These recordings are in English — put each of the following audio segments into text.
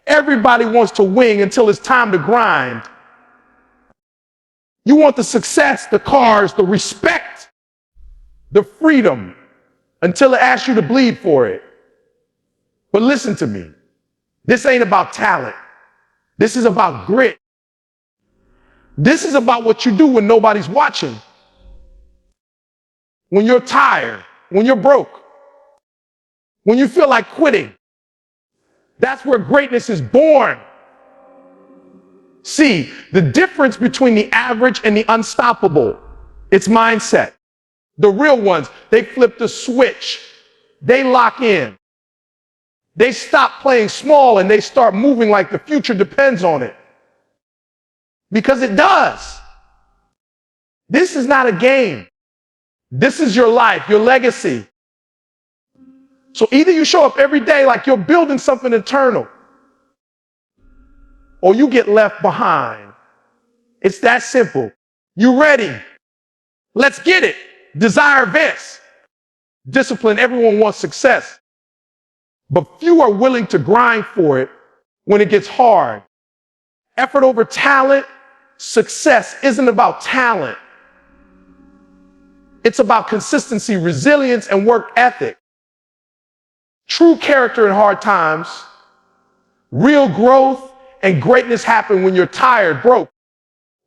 Everybody wants to wing until it's time to grind. You want the success, the cars, the respect, the freedom, until it asks you to bleed for it. But listen to me. This ain't about talent. This is about grit. This is about what you do when nobody's watching. When you're tired, when you're broke, when you feel like quitting. That's where greatness is born. See, the difference between the average and the unstoppable, it's mindset. The real ones, they flip the switch. They lock in. They stop playing small and they start moving like the future depends on it. Because it does. This is not a game. This is your life, your legacy. So either you show up every day like you're building something eternal, or you get left behind. It's that simple. You ready? Let's get it. Desire this. Discipline, everyone wants success. But few are willing to grind for it when it gets hard. Effort over talent. Success isn't about talent. It's about consistency, resilience, and work ethic. True character in hard times. Real growth and greatness happen when you're tired, broke,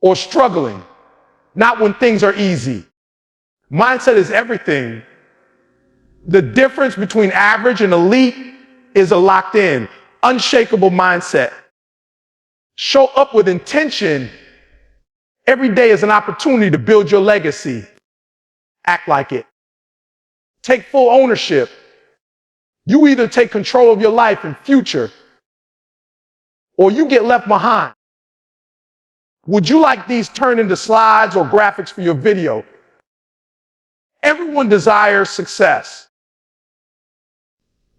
or struggling, not when things are easy. Mindset is everything. The difference between average and elite is a locked in, unshakable mindset. Show up with intention. Every day is an opportunity to build your legacy. Act like it. Take full ownership. You either take control of your life and future, or you get left behind. Would you like these turned into slides or graphics for your video? Everyone desires success.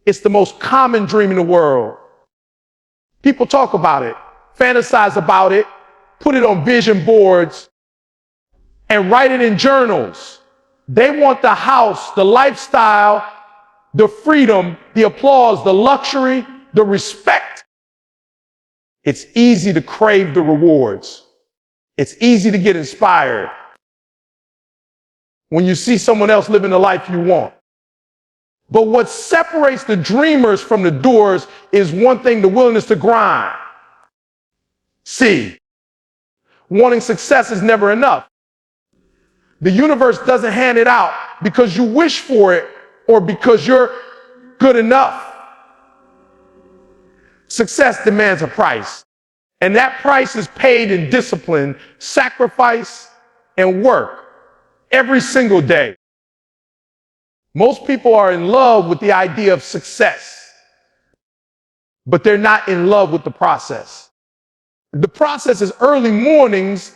It's the most common dream in the world. People talk about it, fantasize about it, put it on vision boards, and write it in journals. They want the house, the lifestyle, the freedom, the applause, the luxury, the respect. It's easy to crave the rewards. It's easy to get inspired when you see someone else living the life you want. But what separates the dreamers from the doers is one thing: the willingness to grind. See, wanting success is never enough. The universe doesn't hand it out because you wish for it or because you're good enough. Success demands a price, and that price is paid in discipline, sacrifice, and work every single day. Most people are in love with the idea of success, but they're not in love with the process. The process is early mornings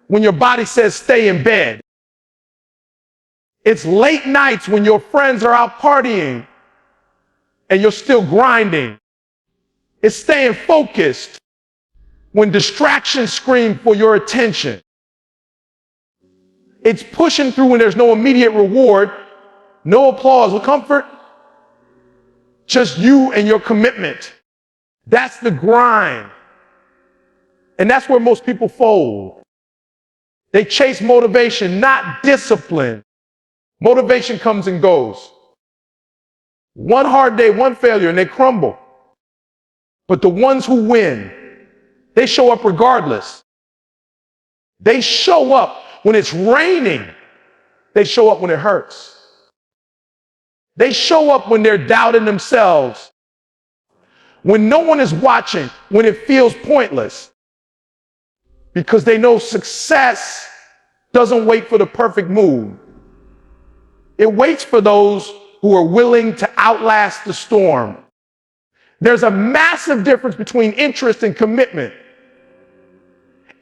when your body says stay in bed. It's late nights when your friends are out partying and you're still grinding. It's staying focused when distractions scream for your attention. It's pushing through when there's no immediate reward, no applause or comfort, just you and your commitment. That's the grind. And that's where most people fold. They chase motivation, not discipline. Motivation comes and goes. One hard day, one failure, and they crumble. But the ones who win, they show up regardless. They show up when it's raining. They show up when it hurts. They show up when they're doubting themselves, when no one is watching, when it feels pointless. Because they know success doesn't wait for the perfect move. It waits for those who are willing to outlast the storm. There's a massive difference between interest and commitment.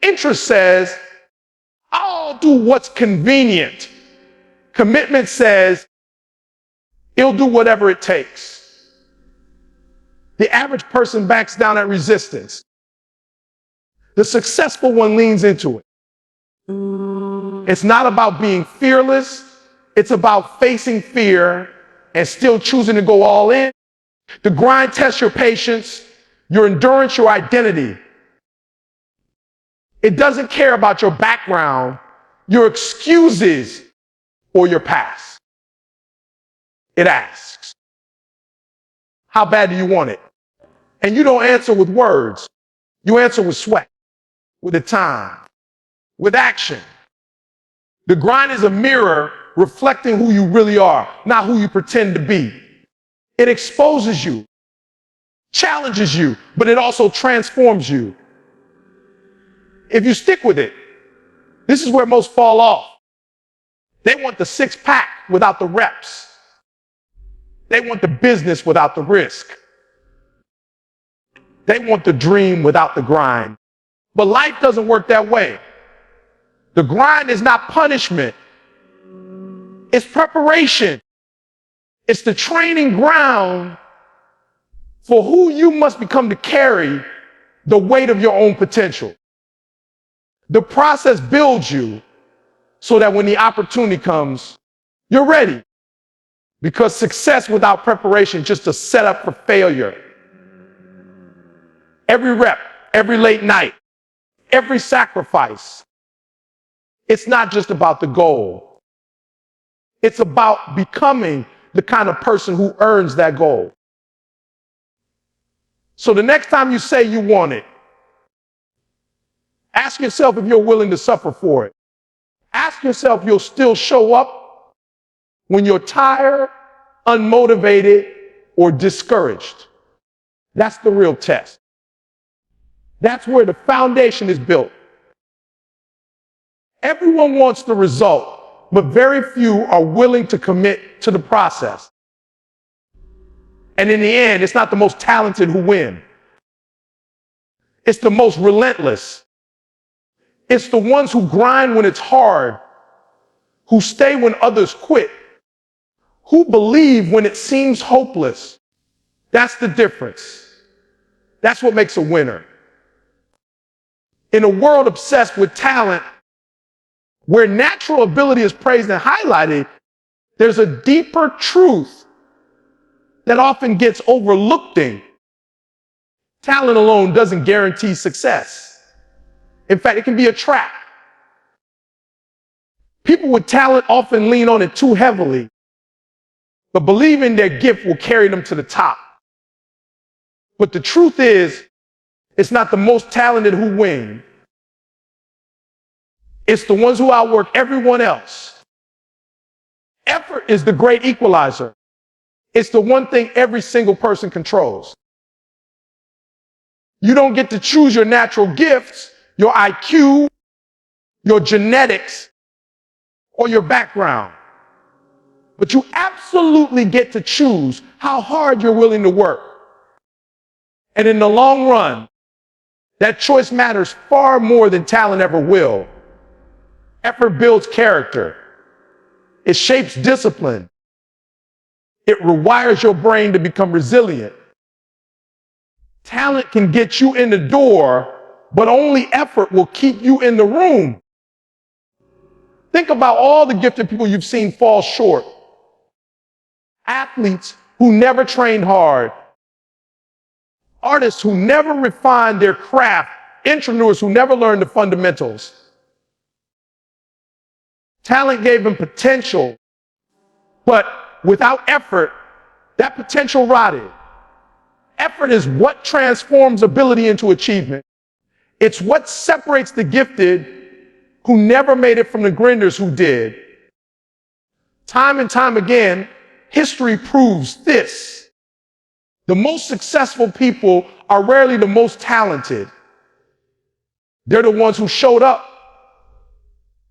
Interest says, I'll do what's convenient. Commitment says, he'll do whatever it takes. The average person backs down at resistance. The successful one leans into it. It's not about being fearless. It's about facing fear and still choosing to go all in. The grind tests your patience. your endurance, your identity. It doesn't care about your background, your excuses, or your past. It asks, how bad do you want it? And you don't answer with words. You answer with sweat, with the time, with action. The grind is a mirror reflecting who you really are, not who you pretend to be. It exposes you, challenges you, but it also transforms you. If you stick with it, this is where most fall off. They want the six-pack without the reps. They want the business without the risk. They want the dream without the grind. But life doesn't work that way. The grind is not punishment. It's preparation. It's the training ground for who you must become to carry the weight of your own potential. The process builds you so that when the opportunity comes, you're ready. Because success without preparation is just a setup for failure. Every rep, every late night, every sacrifice, it's not just about the goal. It's about becoming the kind of person who earns that goal. So the next time you say you want it, ask yourself if you're willing to suffer for it. Ask yourself if you'll still show up when you're tired, unmotivated, or discouraged. That's the real test. That's where the foundation is built. Everyone wants the result, but very few are willing to commit to the process. And in the end, it's not the most talented who win. It's the most relentless. It's the ones who grind when it's hard, who stay when others quit, who believe when it seems hopeless. That's the difference. That's what makes a winner. In a world obsessed with talent, where natural ability is praised and highlighted, there's a deeper truth that often gets overlooked. Talent alone doesn't guarantee success. In fact, it can be a trap. People with talent often lean on it too heavily, but believing their gift will carry them to the top. But the truth is, it's not the most talented who win. It's the ones who outwork everyone else. Effort is the great equalizer. It's the one thing every single person controls. You don't get to choose your natural gifts, your IQ, your genetics, or your background. But you absolutely get to choose how hard you're willing to work. And in the long run, that choice matters far more than talent ever will. Effort builds character. It shapes discipline. It rewires your brain to become resilient. Talent can get you in the door, but only effort will keep you in the room. Think about all the gifted people you've seen fall short. Athletes who never trained hard. Artists who never refined their craft. Entrepreneurs who never learned the fundamentals. Talent gave them potential, but without effort, that potential rotted. Effort is what transforms ability into achievement. It's what separates the gifted who never made it from the grinders who did. Time and time again, history proves this. The most successful people are rarely the most talented. They're the ones who showed up,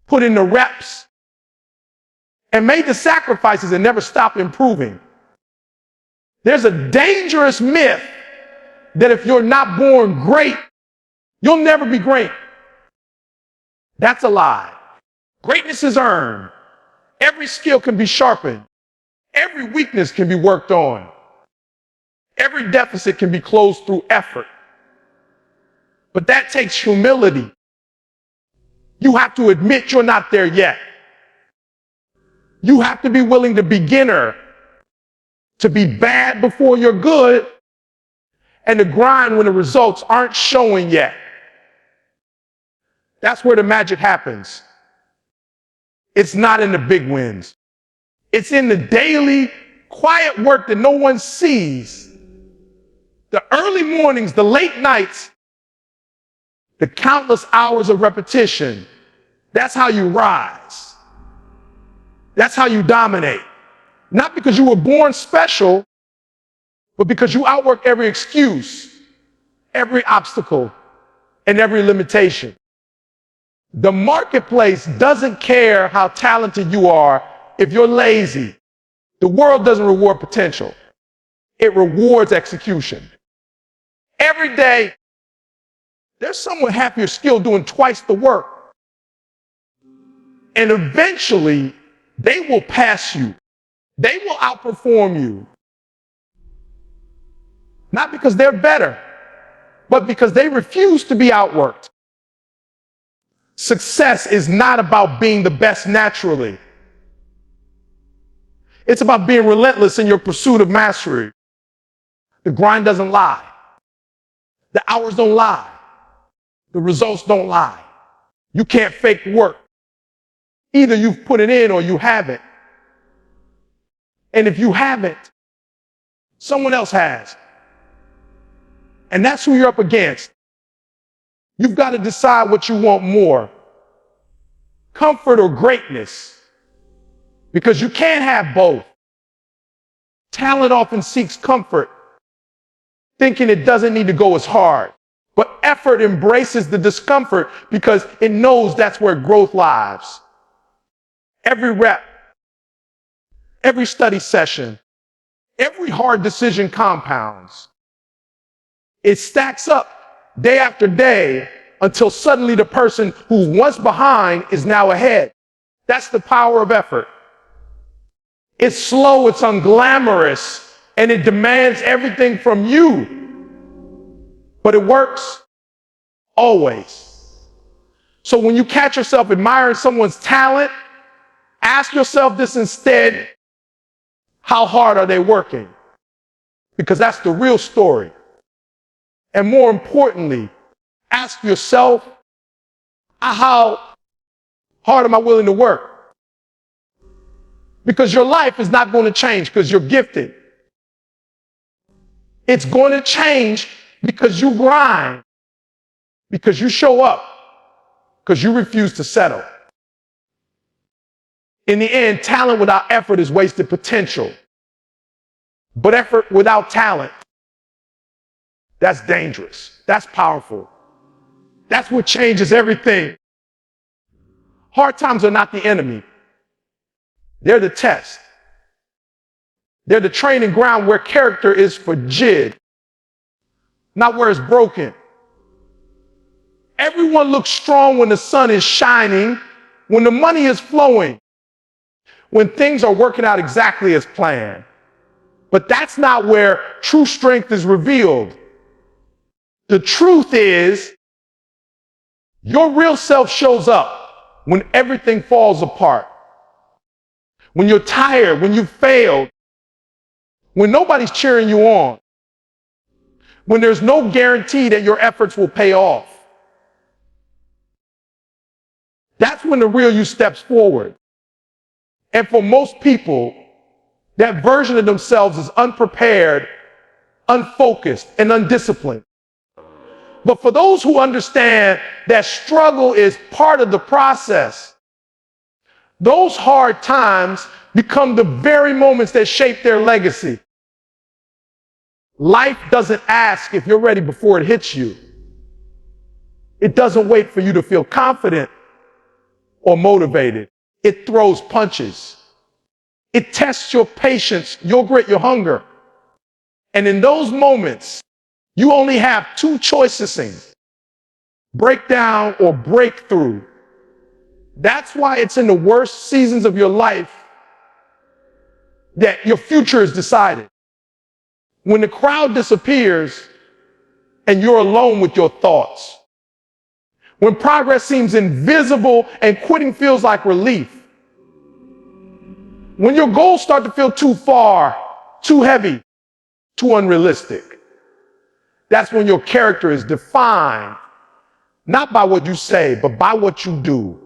put in the reps, and made the sacrifices and never stopped improving. There's a dangerous myth that if you're not born great, you'll never be great. That's a lie. Greatness is earned. Every skill can be sharpened. Every weakness can be worked on. Every deficit can be closed through effort. But that takes humility. You have to admit you're not there yet. You have to be willing to beginner, to be bad before you're good, and the grind when the results aren't showing yet. That's where the magic happens. It's not in the big wins. It's in the daily, quiet work that no one sees. The early mornings, the late nights, the countless hours of repetition. That's how you rise. That's how you dominate. Not because you were born special, but because you outwork every excuse, every obstacle, and every limitation. The marketplace doesn't care how talented you are if you're lazy. The world doesn't reward potential. It rewards execution. Every day, there's someone half your skill doing twice the work. And eventually, they will pass you. They will outperform you. Not because they're better, but because they refuse to be outworked. Success is not about being the best naturally. It's about being relentless in your pursuit of mastery. The grind doesn't lie. The hours don't lie. The results don't lie. You can't fake work. Either you've put it in or you haven't. And if you haven't, someone else has. And that's who you're up against. You've got to decide what you want more, comfort or greatness, because you can't have both. Talent often seeks comfort, thinking it doesn't need to go as hard. But effort embraces the discomfort because it knows that's where growth lies. Every rep, every study session, every hard decision compounds. It stacks up day after day until suddenly the person who's once behind is now ahead. That's the power of effort. It's slow, it's unglamorous, and it demands everything from you. But it works always. So when you catch yourself admiring someone's talent, ask yourself this instead: how hard are they working? Because that's the real story. And more importantly, ask yourself, how hard am I willing to work? Because your life is not going to change because you're gifted. It's going to change because you grind, because you show up, because you refuse to settle. In the end, talent without effort is wasted potential. But effort without talent, that's dangerous. That's powerful. That's what changes everything. Hard times are not the enemy. They're the test. They're the training ground where character is forged, not where it's broken. Everyone looks strong when the sun is shining, when the money is flowing, when things are working out exactly as planned. But that's not where true strength is revealed. The truth is, your real self shows up when everything falls apart. When you're tired, when you failed, when nobody's cheering you on, when there's no guarantee that your efforts will pay off. That's when the real you steps forward. And for most people, that version of themselves is unprepared, unfocused, and undisciplined. But for those who understand that struggle is part of the process, those hard times become the very moments that shape their legacy. Life doesn't ask if you're ready before it hits you. It doesn't wait for you to feel confident or motivated. It throws punches. It tests your patience, your grit, your hunger. And in those moments, you only have two choices: breakdown or breakthrough. That's why it's in the worst seasons of your life that your future is decided. When the crowd disappears and you're alone with your thoughts. When progress seems invisible and quitting feels like relief. When your goals start to feel too far, too heavy, too unrealistic. That's when your character is defined, not by what you say, but by what you do.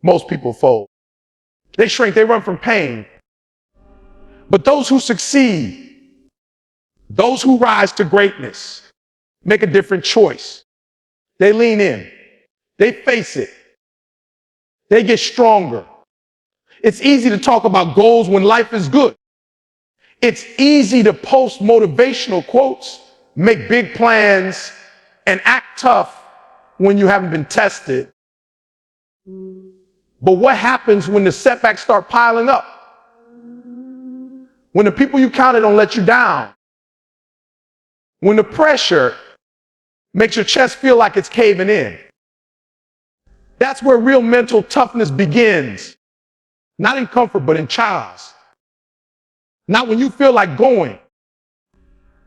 Most people fold. They shrink, they run from pain. But those who succeed, those who rise to greatness, make a different choice. They lean in. They face it. They get stronger. It's easy to talk about goals when life is good. It's easy to post motivational quotes, make big plans, and act tough when you haven't been tested. But what happens when the setbacks start piling up? When the people you counted on let you down? When the pressure makes your chest feel like it's caving in? That's where real mental toughness begins. Not in comfort, but in chaos. Not when you feel like going,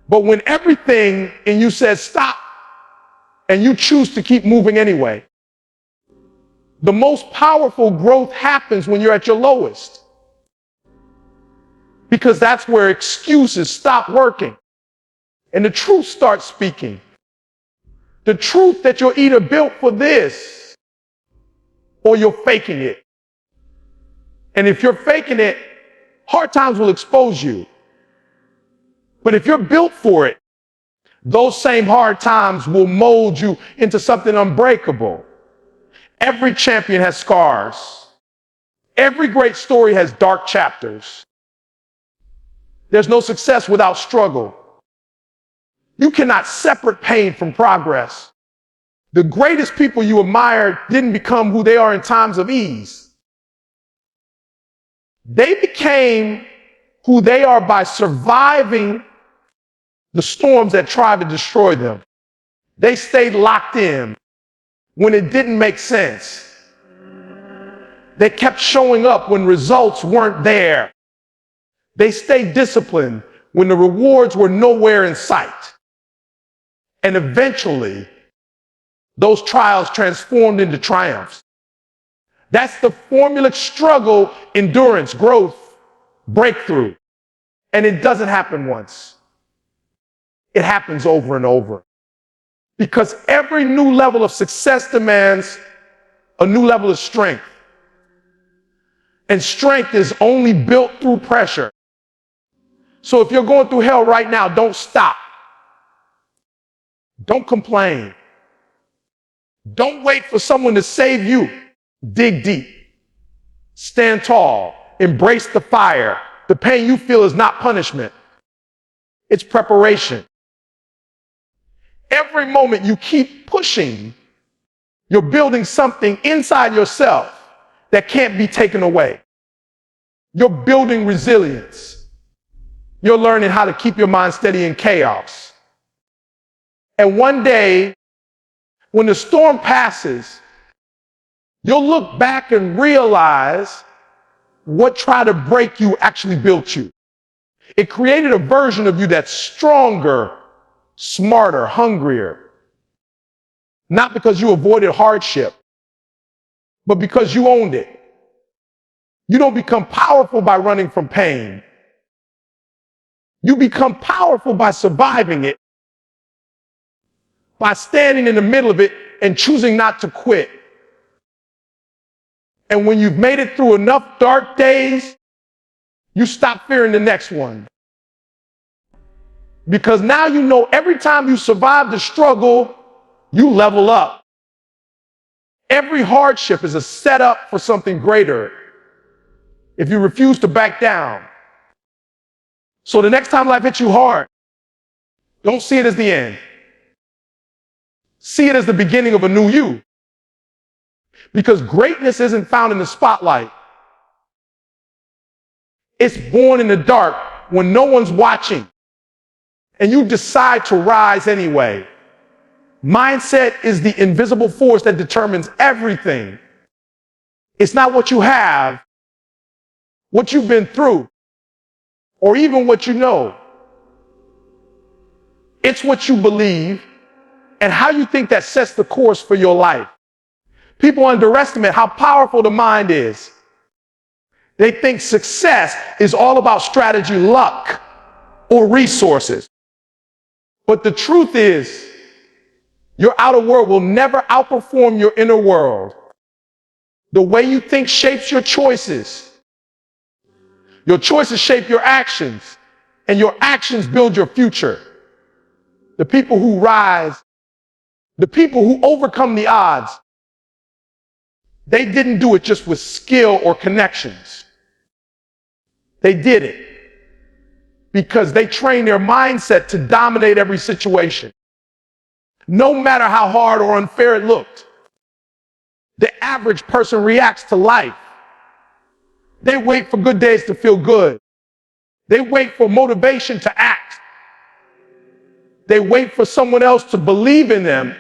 but when everything in you says stop and you choose to keep moving anyway. The most powerful growth happens when you're at your lowest, because that's where excuses stop working and the truth starts speaking. The truth that you're either built for this or you're faking it. And if you're faking it, hard times will expose you. But if you're built for it, those same hard times will mold you into something unbreakable. Every champion has scars. Every great story has dark chapters. There's no success without struggle. You cannot separate pain from progress. The greatest people you admired didn't become who they are in times of ease. They became who they are by surviving the storms that tried to destroy them. They stayed locked in when it didn't make sense. They kept showing up when results weren't there. They stayed disciplined when the rewards were nowhere in sight. And eventually, those trials transformed into triumphs. That's the formula: struggle, endurance, growth, breakthrough. And it doesn't happen once. It happens over and over. Because every new level of success demands a new level of strength. And strength is only built through pressure. So if you're going through hell right now, don't stop. Don't complain. Don't wait for someone to save you. Dig deep. Stand tall. Embrace the fire. The pain you feel is not punishment. It's preparation. Every moment you keep pushing, you're building something inside yourself that can't be taken away. You're building resilience. You're learning how to keep your mind steady in chaos. And one day, when the storm passes, you'll look back and realize what tried to break you actually built you. It created a version of you that's stronger, smarter, hungrier. Not because you avoided hardship, but because you owned it. You don't become powerful by running from pain. You become powerful by surviving it, by standing in the middle of it and choosing not to quit. And when you've made it through enough dark days, you stop fearing the next one. Because now you know every time you survive the struggle, you level up. Every hardship is a setup for something greater if you refuse to back down. So the next time life hits you hard, don't see it as the end. See it as the beginning of a new you. Because greatness isn't found in the spotlight. It's born in the dark when no one's watching and you decide to rise anyway. Mindset is the invisible force that determines everything. It's not what you have, what you've been through, or even what you know. It's what you believe and how you think that sets the course for your life. People underestimate how powerful the mind is. They think success is all about strategy, luck, or resources. But the truth is, your outer world will never outperform your inner world. The way you think shapes your choices. Your choices shape your actions, and your actions build your future. The people who rise, the people who overcome the odds, they didn't do it just with skill or connections. They did it because they trained their mindset to dominate every situation. No matter how hard or unfair it looked, the average person reacts to life. They wait for good days to feel good. They wait for motivation to act. They wait for someone else to believe in them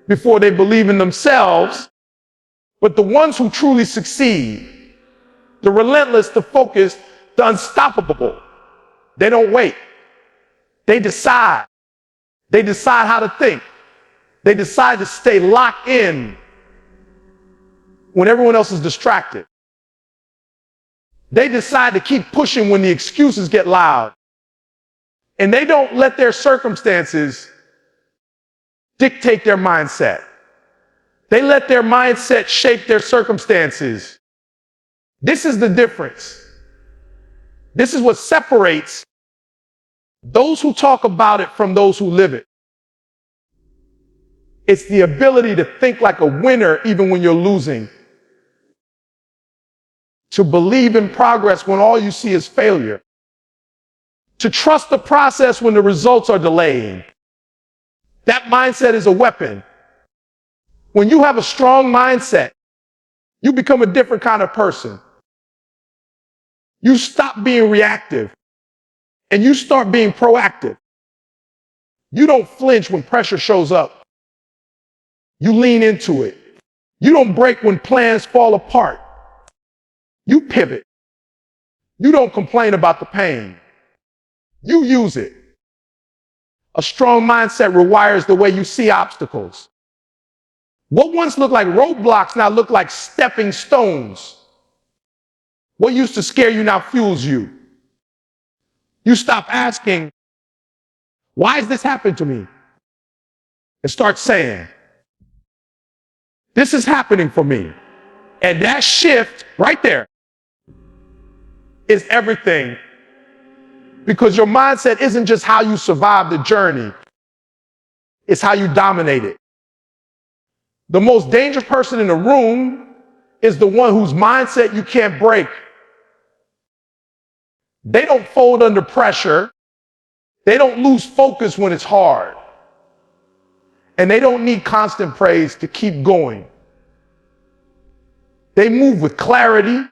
before they believe in themselves. But the ones who truly succeed, the relentless, the focused, the unstoppable, they don't wait. They decide. They decide how to think. They decide to stay locked in when everyone else is distracted. They decide to keep pushing when the excuses get loud. And they don't let their circumstances dictate their mindset. They let their mindset shape their circumstances. This is the difference. This is what separates those who talk about it from those who live it. It's the ability to think like a winner even when you're losing. To believe in progress when all you see is failure. To trust the process when the results are delaying. That mindset is a weapon. When you have a strong mindset, you become a different kind of person. You stop being reactive and you start being proactive. You don't flinch when pressure shows up. You lean into it. You don't break when plans fall apart. You pivot. You don't complain about the pain. You use it. A strong mindset rewires the way you see obstacles. What once looked like roadblocks now look like stepping stones. What used to scare you now fuels you. You stop asking, why has this happened to me? And start saying, this is happening for me. And that shift right there is everything. Because your mindset isn't just how you survive the journey, it's how you dominate it. The most dangerous person in the room is the one whose mindset you can't break. They don't fold under pressure. They don't lose focus when it's hard. And they don't need constant praise to keep going. They move with clarity,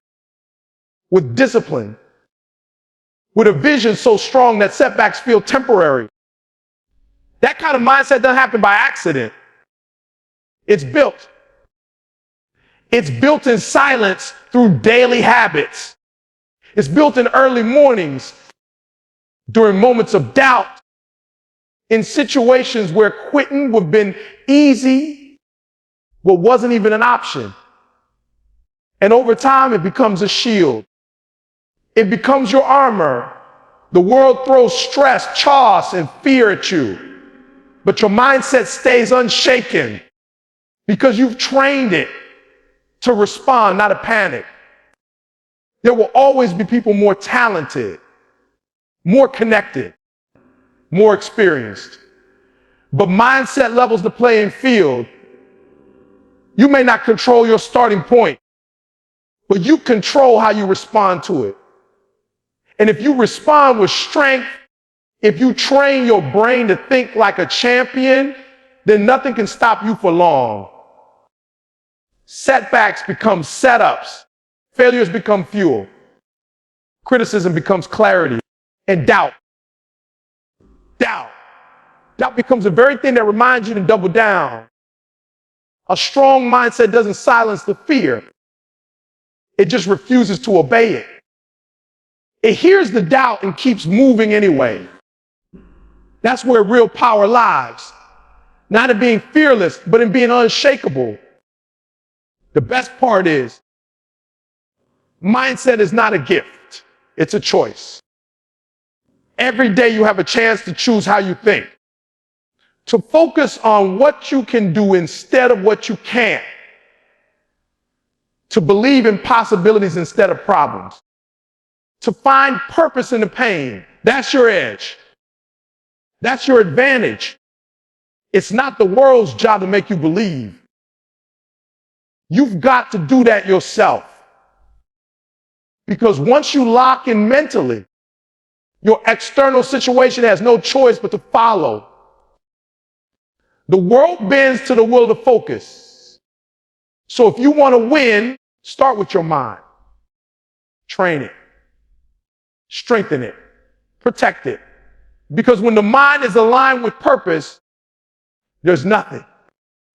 with discipline, with a vision so strong that setbacks feel temporary. That kind of mindset doesn't happen by accident. It's built. It's built in silence through daily habits. It's built in early mornings, during moments of doubt, in situations where quitting would have been easy, but wasn't even an option. And over time, it becomes a shield. It becomes your armor. The world throws stress, chaos, and fear at you, but your mindset stays unshaken because you've trained it to respond, not to panic. There will always be people more talented, more connected, more experienced. But mindset levels the playing field. You may not control your starting point, but you control how you respond to it. And if you respond with strength, if you train your brain to think like a champion, then nothing can stop you for long. Setbacks become setups. Failures become fuel. Criticism becomes clarity. And doubt becomes the very thing that reminds you to double down. A strong mindset doesn't silence the fear. It just refuses to obey it. It hears the doubt and keeps moving anyway. That's where real power lies. Not in being fearless, but in being unshakable. The best part is, mindset is not a gift, it's a choice. Every day you have a chance to choose how you think, to focus on what you can do instead of what you can't, to believe in possibilities instead of problems, to find purpose in the pain. That's your edge. That's your advantage. It's not the world's job to make you believe. You've got to do that yourself. Because once you lock in mentally, your external situation has no choice but to follow. The world bends to the will to focus. So if you want to win, start with your mind. Train it. Strengthen it. Protect it. Because when the mind is aligned with purpose, there's nothing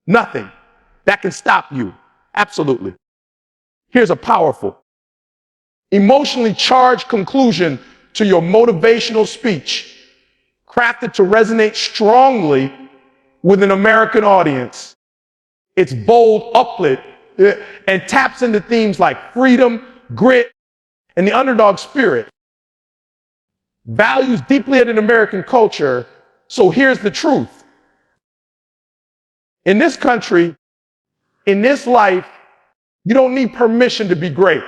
that can stop you. Absolutely. Here's a powerful, emotionally charged conclusion to your motivational speech, crafted to resonate strongly with an American audience. It's bold, uplift, and taps into themes like freedom, grit, and the underdog spirit. Values deeply in American culture. So here's the truth. In this country, in this life, you don't need permission to be great.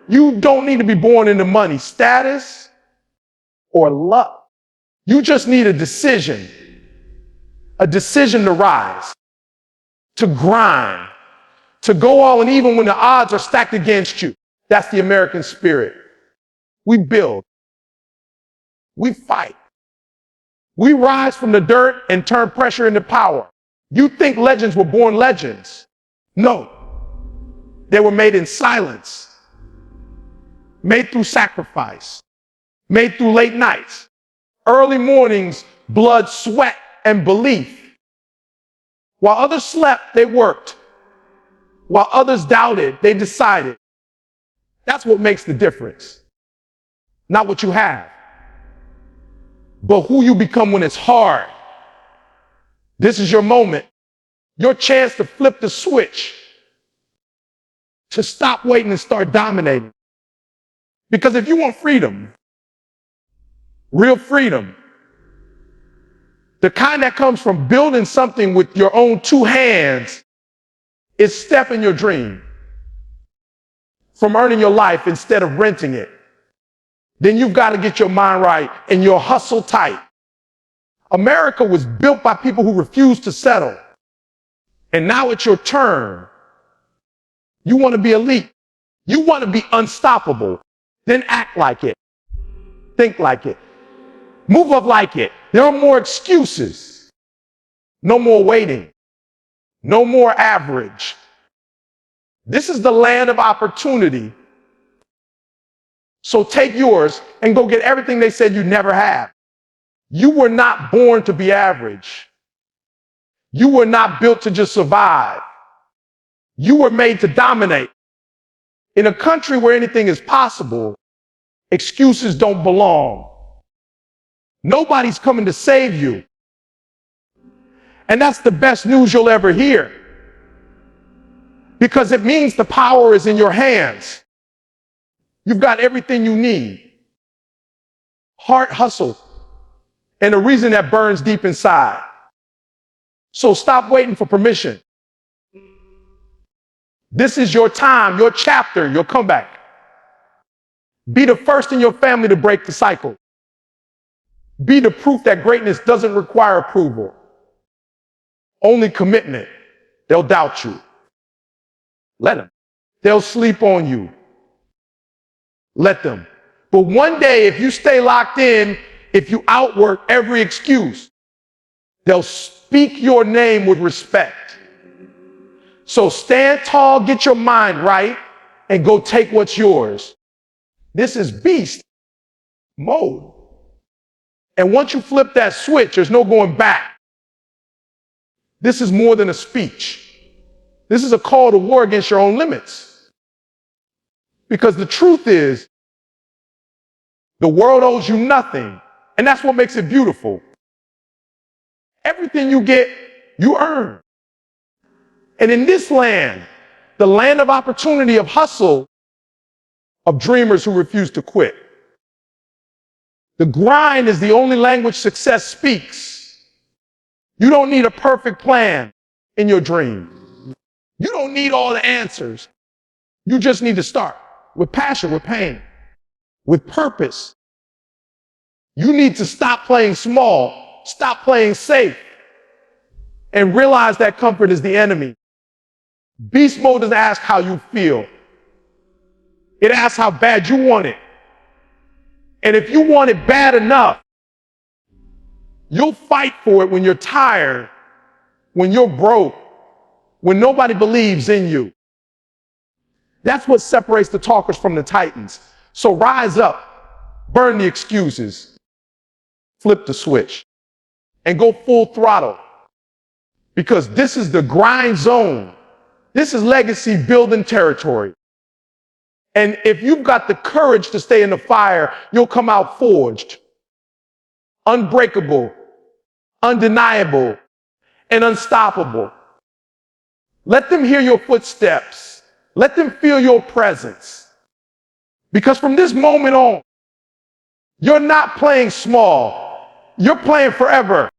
You don't need to be born into money, status, or luck. You just need a decision to rise, to grind, to go all in even when the odds are stacked against you. That's the American spirit. We build. We fight. We rise from the dirt and turn pressure into power. You think legends were born legends. No. They were made in silence, made through sacrifice, made through late nights, early mornings, blood, sweat, and belief. While others slept, they worked. While others doubted, they decided. That's what makes the difference. Not what you have, but who you become when it's hard. This is your moment, your chance to flip the switch, to stop waiting and start dominating. Because if you want freedom, real freedom, the kind that comes from building something with your own two hands, is step in your dream, from earning your life instead of renting it. Then you've got to get your mind right and your hustle tight. America was built by people who refused to settle. And now it's your turn. You want to be elite. You want to be unstoppable. Then act like it. Think like it. Move up like it. There are more excuses. No more waiting. No more average. This is the land of opportunity. So take yours and go get everything they said you never had. You were not born to be average. You were not built to just survive. You were made to dominate. In a country where anything is possible, excuses don't belong. Nobody's coming to save you. And that's the best news you'll ever hear. Because it means the power is in your hands. You've got everything you need. Heart, hustle, and a reason that burns deep inside. So stop waiting for permission. This is your time, your chapter, your comeback. Be the first in your family to break the cycle. Be the proof that greatness doesn't require approval. Only commitment. They'll doubt you. Let them. They'll sleep on you. Let them. But one day, if you stay locked in, if you outwork every excuse, they'll speak your name with respect. So stand tall, get your mind right, and go take what's yours. This is beast mode. And once you flip that switch, there's no going back. This is more than a speech. This is a call to war against your own limits. Because the truth is, the world owes you nothing. And that's what makes it beautiful. Everything you get, you earn. And in this land, the land of opportunity, of hustle, of dreamers who refuse to quit, The grind is the only language success speaks. You don't need a perfect plan in your dream. You don't need all the answers. You just need to start with passion, with pain, with purpose. You need to stop playing small, stop playing safe, and realize that comfort is the enemy. Beast mode doesn't ask how you feel. It asks how bad you want it. And if you want it bad enough, you'll fight for it when you're tired, when you're broke, when nobody believes in you. That's what separates the talkers from the titans. So rise up, burn the excuses, flip the switch, and go full throttle. Because this is the grind zone. This is legacy building territory. And if you've got the courage to stay in the fire, you'll come out forged, unbreakable, undeniable, and unstoppable. Let them hear your footsteps. Let them feel your presence. Because from this moment on, you're not playing small. You're playing forever.